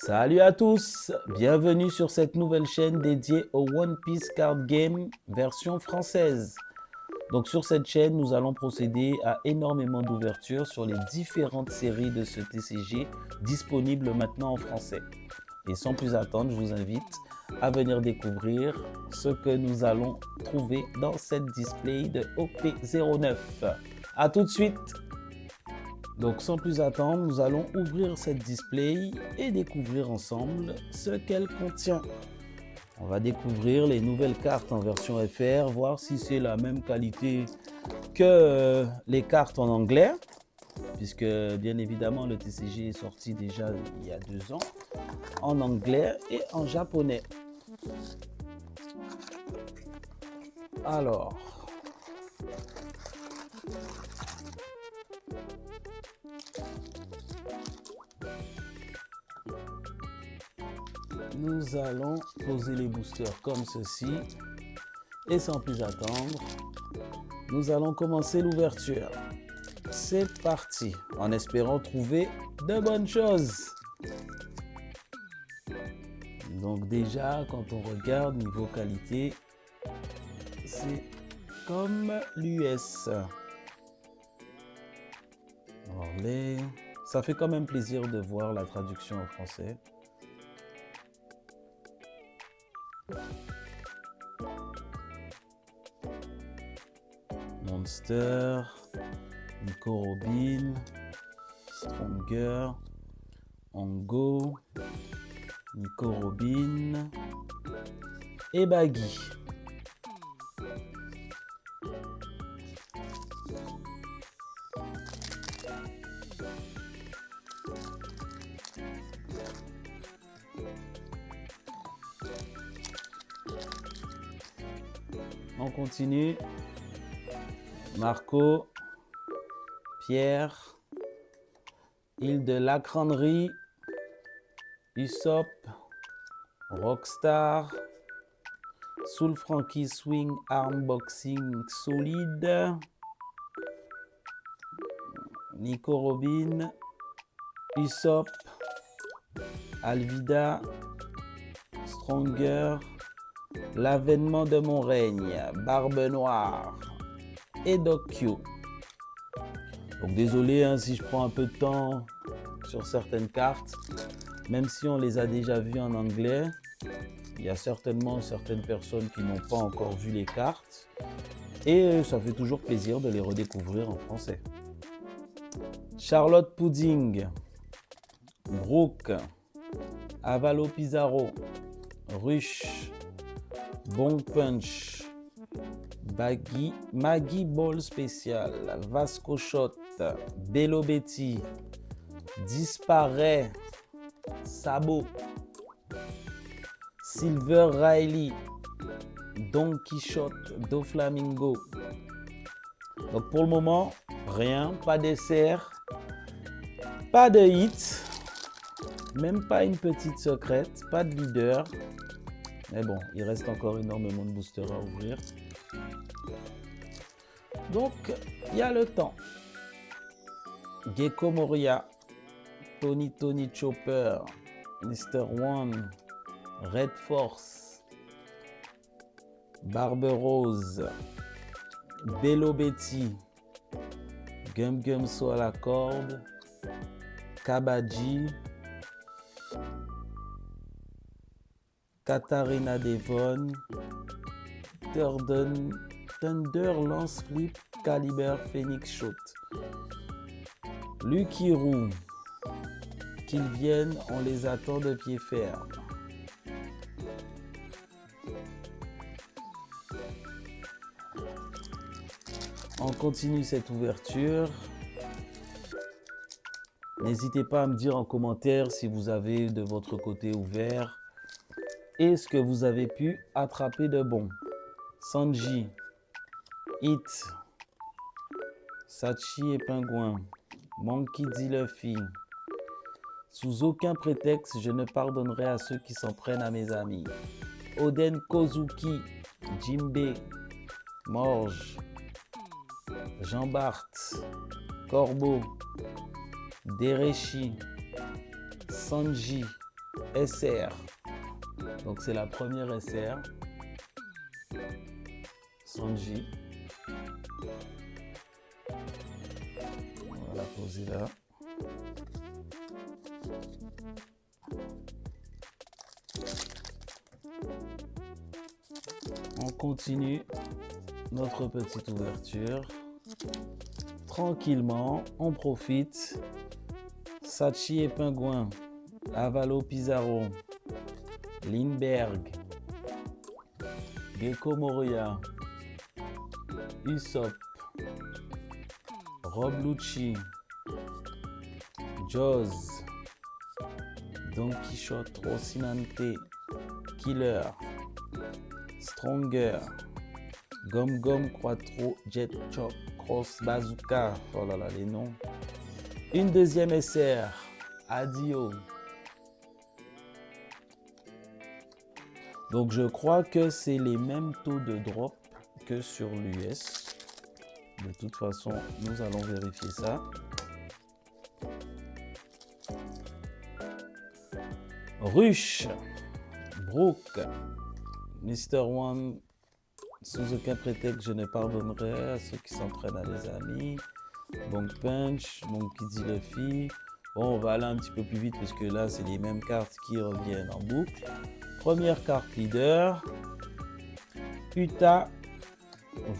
Salut à tous, bienvenue sur cette nouvelle chaîne dédiée au One Piece Card Game version française. Donc sur cette chaîne, nous allons procéder à énormément d'ouvertures sur les différentes séries de ce TCG disponibles maintenant en français. Et sans plus attendre, je vous invite à venir découvrir ce que nous allons trouver dans cette display de OP09. A tout de suite. Donc sans plus attendre, nous allons ouvrir cette display et découvrir ensemble ce qu'elle contient. On va découvrir les nouvelles cartes en version FR, voir si c'est la même qualité que les cartes en anglais, puisque bien évidemment le TCG est sorti déjà il y a 2 ans, en anglais et en japonais. Alors, nous allons poser les boosters comme ceci et sans plus attendre, nous allons commencer l'ouverture. C'est parti, en espérant trouver de bonnes choses. Donc déjà, quand on regarde niveau qualité, c'est comme l'US. Ça fait quand même plaisir de voir la traduction en français. Monster, Nico Robin, Stronger, Ongo, Nico Robin et Baggy. On continue. Marco, Pierre, Île de la Crânerie, Usopp, Rockstar, Soul Frankie Swing Arm Boxing Solide, Nico Robin, Usopp, Alvida, Stronger, L'avènement de mon règne, Barbe Noire et Doc Q. Donc désolé si je prends un peu de temps sur certaines cartes, même si on les a déjà vues en anglais, il y a certainement certaines personnes qui n'ont pas encore vu les cartes et ça fait toujours plaisir de les redécouvrir en français. Charlotte Pudding, Brooke, Avalo Pizarro, Rush, Bon Punch, Maggie Ball Spécial, Vasco Shot, Bello Betty, Disparaît, Sabo, Silver Riley, Don Quichotte, Do Flamingo. Donc pour le moment, rien, pas d'essai, pas de hit, même pas une petite secrète, pas de leader. Mais bon, il reste encore énormément de boosters à ouvrir. Donc, il y a le temps. Gecko Moria, Tony Chopper, Mr. One, Red Force, Barbe Rose, Bello Betty, Gum Gum So à la corde, Kabaji, Katarina Devon, Thunder Lance Flip, Caliber Phoenix Shot. Lucky Roux, qu'ils viennent, on les attend de pied ferme. On continue cette ouverture. N'hésitez pas à me dire en commentaire si vous avez de votre côté ouvert et ce que vous avez pu attraper de bon. Sanji, Hit, Sachi et Pingouin, Monkey D. Luffy. Sous aucun prétexte, je ne pardonnerai à ceux qui s'en prennent à mes amis. Oden Kozuki, Jinbe, Morge, Jean-Bart, Corbeau, Dereshi, Sanji, SR. Donc c'est la première SR. Sanji. On va la poser là. On continue notre petite ouverture. Tranquillement, on profite. Sachi et Pingouin, Avalo Pizarro, Lindbergh, Gecko Moria, Usopp, Rob Lucci, Jaws, Don Quichotte, Rocinante, Killer, Stronger, Gom Gom Quattro, Jet Chop, Cross Bazooka, oh là là les noms. Une deuxième SR, Adio. Donc je crois que c'est les mêmes taux de drop que sur l'US. De toute façon, nous allons vérifier ça. Rush, Brooke, Mr. One, sous aucun prétexte, je ne pardonnerai à ceux qui s'en prennent à des amis. Bonk Punch, Monkey D. Luffy. Bon, on va aller un petit peu plus vite parce que là, c'est les mêmes cartes qui reviennent en boucle. Première carte leader. Uta,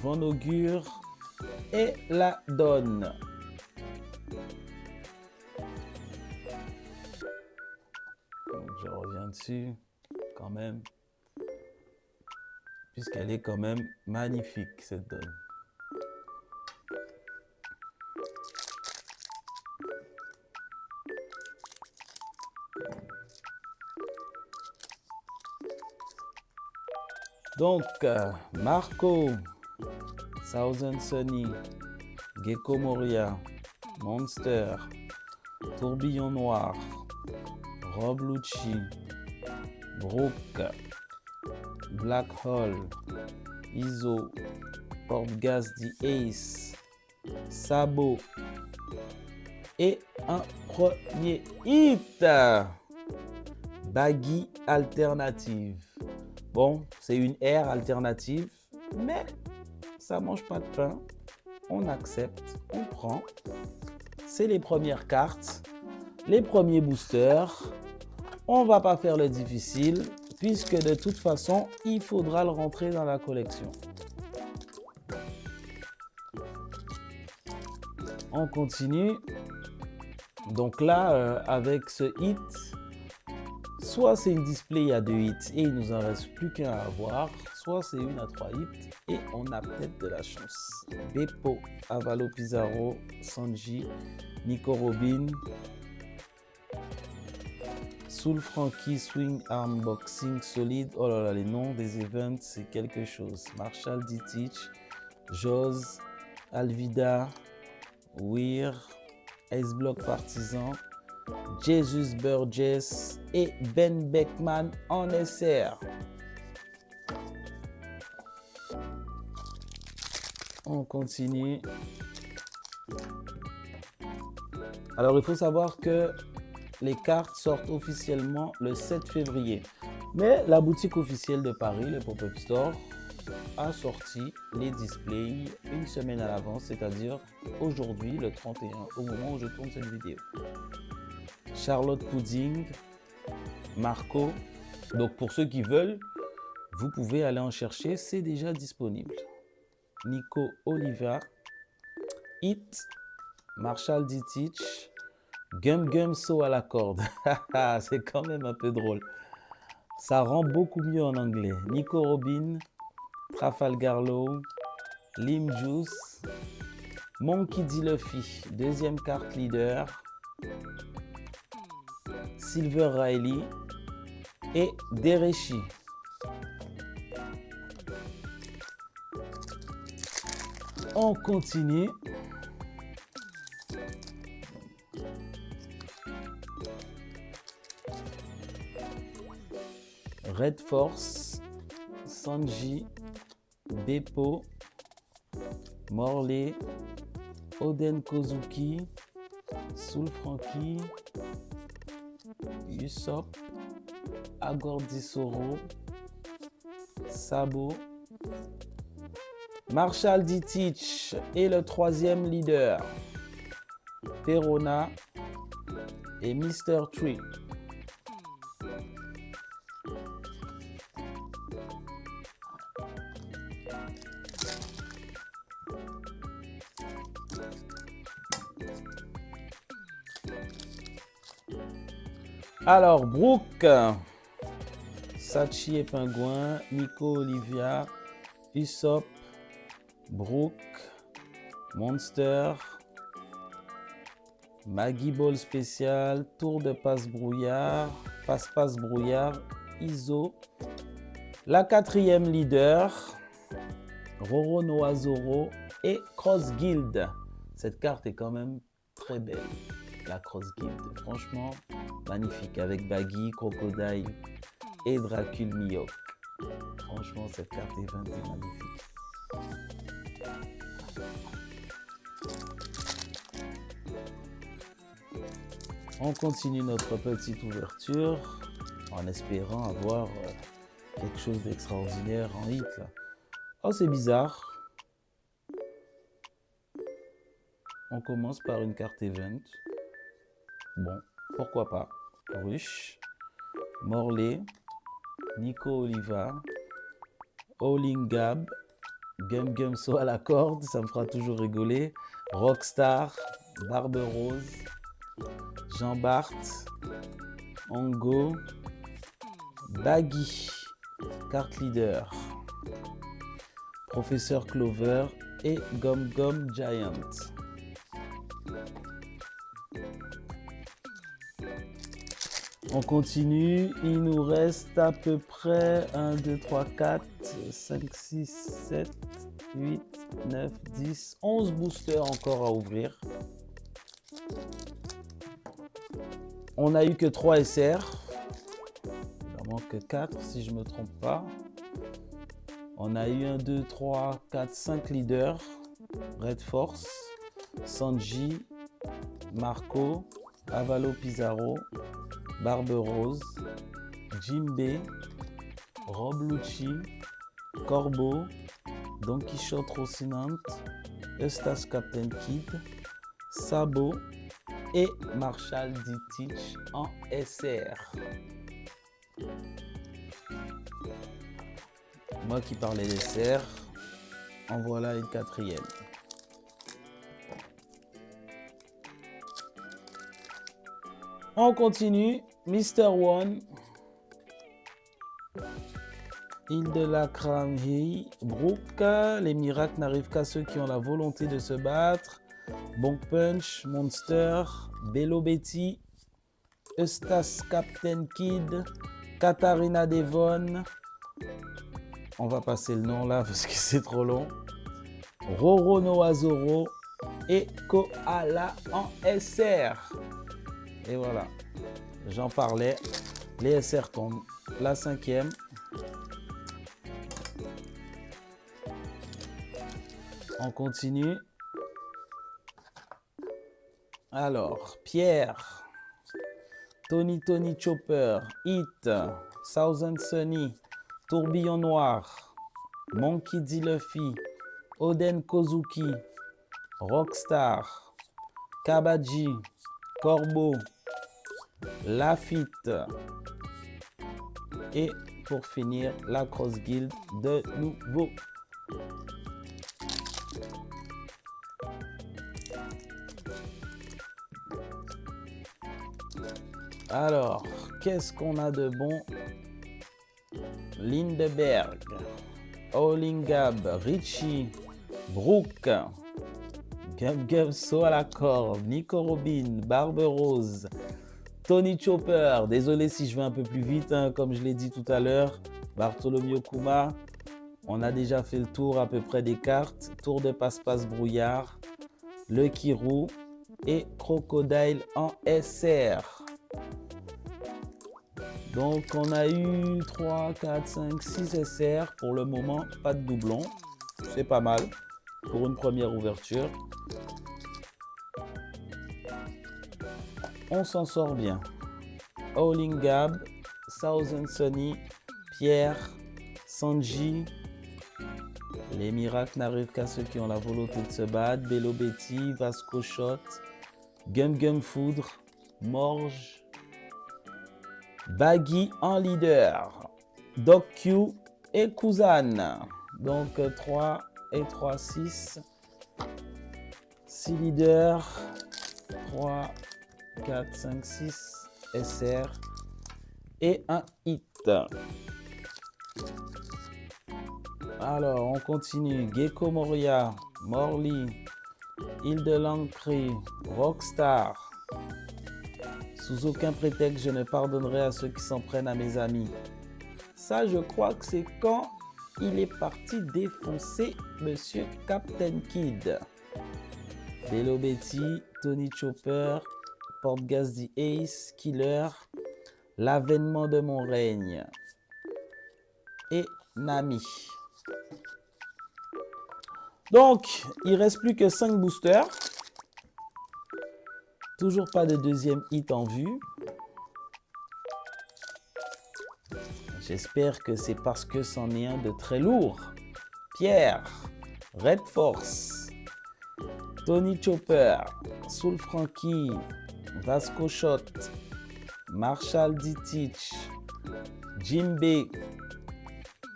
Von Augure et la Donne. Donc, je reviens dessus quand même. Puisqu'elle est quand même magnifique, cette Donne. Donc, Marco, Thousand Sunny, Gecko Moria, Monster, Tourbillon Noir, Rob Lucci, Brooke, Black Hole, Iso, Portgas The Ace, Sabo et un premier hit, Baggy Alternative. Bon, c'est une R alternative, mais ça mange pas de pain. On accepte, on prend. C'est les premières cartes, les premiers boosters. On va pas faire le difficile, puisque de toute façon, il faudra le rentrer dans la collection. On continue. Donc là, avec ce hit, soit c'est une display à 2 hits et il nous en reste plus qu'un à avoir, soit c'est une à 3 hits et on a peut-être de la chance. Beppo, Avalo Pizarro, Sanji, Nico Robin, Soul Frankie, Swing Arm Boxing, Solid, oh là là, les noms des events, c'est quelque chose. Marshall D-Teach, Jaws, Alvida, Weir, Ace Block Partisan, Jesus Burgess et Ben Beckman en SR. On continue. Alors, il faut savoir que les cartes sortent officiellement le 7 février. Mais la boutique officielle de Paris, le Pop-Up Store, a sorti les displays une semaine à l'avance, c'est-à-dire aujourd'hui, le 31, au moment où je tourne cette vidéo. Charlotte Pudding, Marco. Donc pour ceux qui veulent, vous pouvez aller en chercher, c'est déjà disponible. Nico Oliva, Hit, Marshall D-Teach, Gum Gum So à la corde. C'est quand même un peu drôle. Ça rend beaucoup mieux en anglais. Nico Robin, Trafalgar Law, Lim Juice, Monkey D. Luffy, deuxième carte leader, Silver Riley et Dereshi. On continue. Red Force, Sanji, Beppo, Morley, Oden Kozuki, Soul Frankie, Usopp, Agordisoro, Sabo, Marshall Ditich et le troisième leader, Perona et Mr. Tree. Alors, Brooke, Sachi et Pingouin, Nico Olivia, Usopp, Brooke, Monster, Maggie Ball spécial, Tour de passe-brouillard, passe-passe-brouillard, Iso. La quatrième leader, Roro Noazoro et Cross Guild. Cette carte est quand même très belle, la Cross Guild. Franchement, magnifique, avec Baggy, Crocodile et Dracul Mihawk. Franchement, cette carte event est magnifique. On continue notre petite ouverture en espérant avoir quelque chose d'extraordinaire en hit. Là. Oh, c'est bizarre. On commence par une carte event. Bon, pourquoi pas. Rush, Morley, Nico Oliva, Olingab, Gum Gum So à la corde, ça me fera toujours rigoler. Rockstar, Barbe Rose, Jean Bart, Ongo, Baggy, carte leader, Professeur Clover et Gum Gum Giant. On continue, il nous reste à peu près 1, 2, 3, 4, 5, 6, 7, 8, 9, 10, 11 boosters encore à ouvrir. On n'a eu que 3 SR, il en manque 4 si je ne me trompe pas. On a eu 1, 2, 3, 4, 5 leaders, Red Force, Sanji, Marco, Avalo Pizarro, Barbe Rose, Jimbe, Rob Lucci, Corbeau, Don Quichotte Rocinante, Eustace Captain Kid, Sabo et Marshall Ditich en SR. Moi qui parlais d'SR, en voilà une quatrième. On continue, Mr. One, Île de la Cramhi, Brooke, les miracles n'arrivent qu'à ceux qui ont la volonté de se battre, Bonk Punch, Monster, Bello Betty, Eustace Captain Kid, Katharina Devon, on va passer le nom là parce que c'est trop long, Roro Noazoro et Koala en SR. Et voilà, j'en parlais, les SR tombent. La cinquième. On continue. Alors, Pierre, Tony Chopper, Hit, Thousand Sunny, Tourbillon Noir, Monkey D. Luffy, Oden Kozuki, Rockstar, Kabaji, Corbeau, Lafitte et pour finir la Cross Guild de nouveau. Alors, qu'est-ce qu'on a de bon? Lindeberg, Olingab, Richie, Brooke, Gum So à la corde, Nico Robin, Barbe Rose, Tony Chopper, désolé si je vais un peu plus vite, hein, comme je l'ai dit tout à l'heure, Bartholomew Kuma, on a déjà fait le tour à peu près des cartes, tour de passe-passe brouillard, le Kirou et Crocodile en SR. Donc on a eu 3, 4, 5, 6 SR pour le moment, pas de doublon, c'est pas mal pour une première ouverture. On s'en sort bien. Olingab, Thousand Sunny, Pierre, Sanji. Les miracles n'arrivent qu'à ceux qui ont la volonté de se battre. Bello Betty, Vasco Shot, Gum Gum Foudre, Morge, Baggy en leader, Doc Q et Kuzan. Donc 3 et 3, 6. 6 leaders, 3, 4, 5, 6 SR et un hit. Alors, on continue. Gecko Moria, Morley, Île de Lancry, Rockstar. Sous aucun prétexte, je ne pardonnerai à ceux qui s'en prennent à mes amis. Ça, je crois que c'est quand il est parti défoncer Monsieur Captain Kid. Bello Betty, Tony Chopper, Portgas the Ace, Killer, L'avènement de mon règne et Nami. Donc, il ne reste plus que 5 boosters. Toujours pas de deuxième hit en vue. J'espère que c'est parce que c'en est un de très lourd. Pierre, Red Force, Tony Chopper, Soul Frankie, Vasco Shot, Marshall D-Teach, Jimbe,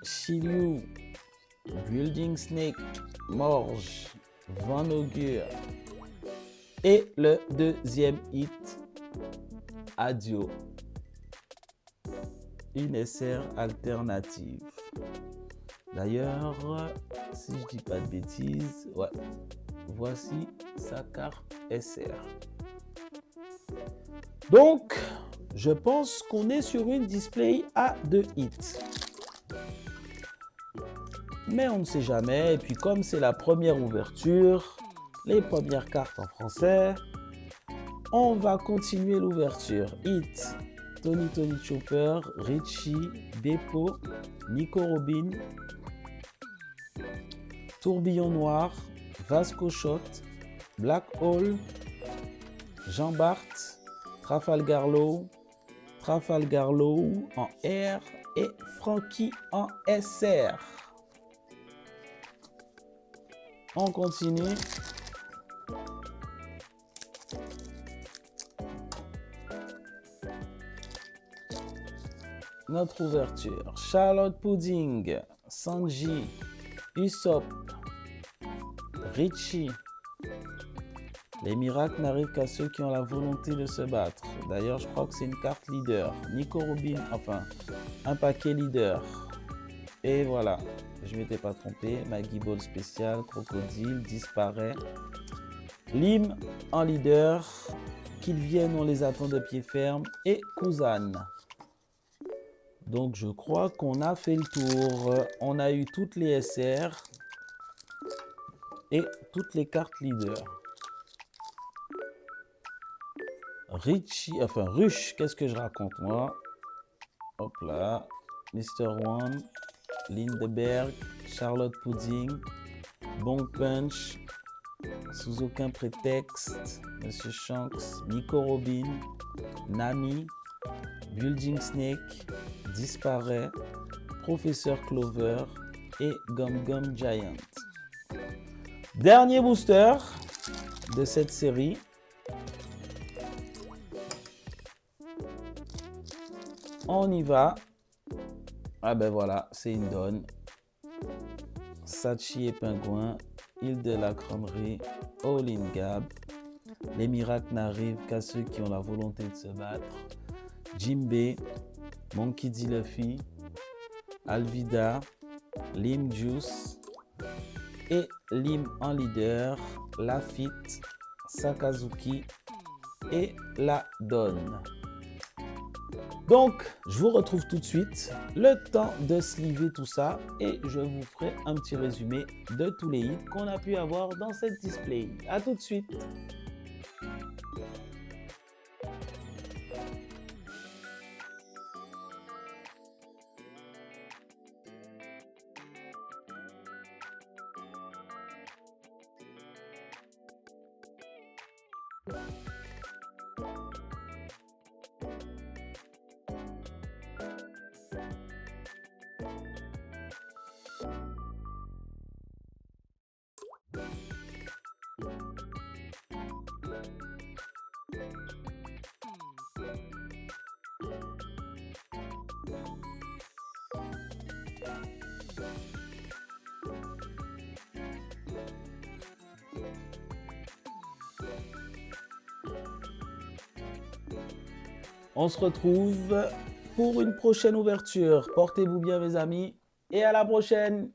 Shiryu, Building Snake, Morge, Van Augure et le deuxième hit, Adio, une SR alternative. D'ailleurs, si je dis pas de bêtises, ouais, voici sa carte SR. Donc, je pense qu'on est sur une display à 2 hits. Mais on ne sait jamais. Et puis comme c'est la première ouverture, les premières cartes en français, on va continuer l'ouverture. Hit, Tony Chopper, Richie, Beppo, Nico Robin, Tourbillon Noir, Vasco Shot, Black Hole, Jean Bart, Trafalgar Law en R et Frankie en SR. On continue. Notre ouverture. Charlotte Pudding, Sanji, Usopp, Richie. Les miracles n'arrivent qu'à ceux qui ont la volonté de se battre. D'ailleurs, je crois que c'est une carte leader. Nico Robin, enfin, un paquet leader. Et voilà, je ne m'étais pas trompé. Maggie Ball spécial, Crocodile, disparaît. Lim en leader. Qu'ils viennent, on les attend de pied ferme. Et Kuzan. Donc, je crois qu'on a fait le tour. On a eu toutes les SR et toutes les cartes leaders. Richie, enfin Rush, qu'est-ce que je raconte moi? Hop là, Mr. One, Lindbergh, Charlotte Pudding, Bon Punch, Sous aucun prétexte, Monsieur Shanks, Nico Robin, Nami, Building Snake, Disparaît, Professeur Clover et Gum Gum Giant. Dernier booster de cette série. On y va. Ah ben voilà, c'est une donne. Sachi et Pingouin, Île de la Crânerie, All in Gab. Les miracles n'arrivent qu'à ceux qui ont la volonté de se battre. Jimbe, Monkey D. Luffy, Alvida, Lim Juice et Lim en leader, Lafitte, Sakazuki et la Donne. Donc, je vous retrouve tout de suite, le temps de sliver tout ça et je vous ferai un petit résumé de tous les hits qu'on a pu avoir dans cette display. A tout de suite. On se retrouve pour une prochaine ouverture. Portez-vous bien, mes amis, et à la prochaine.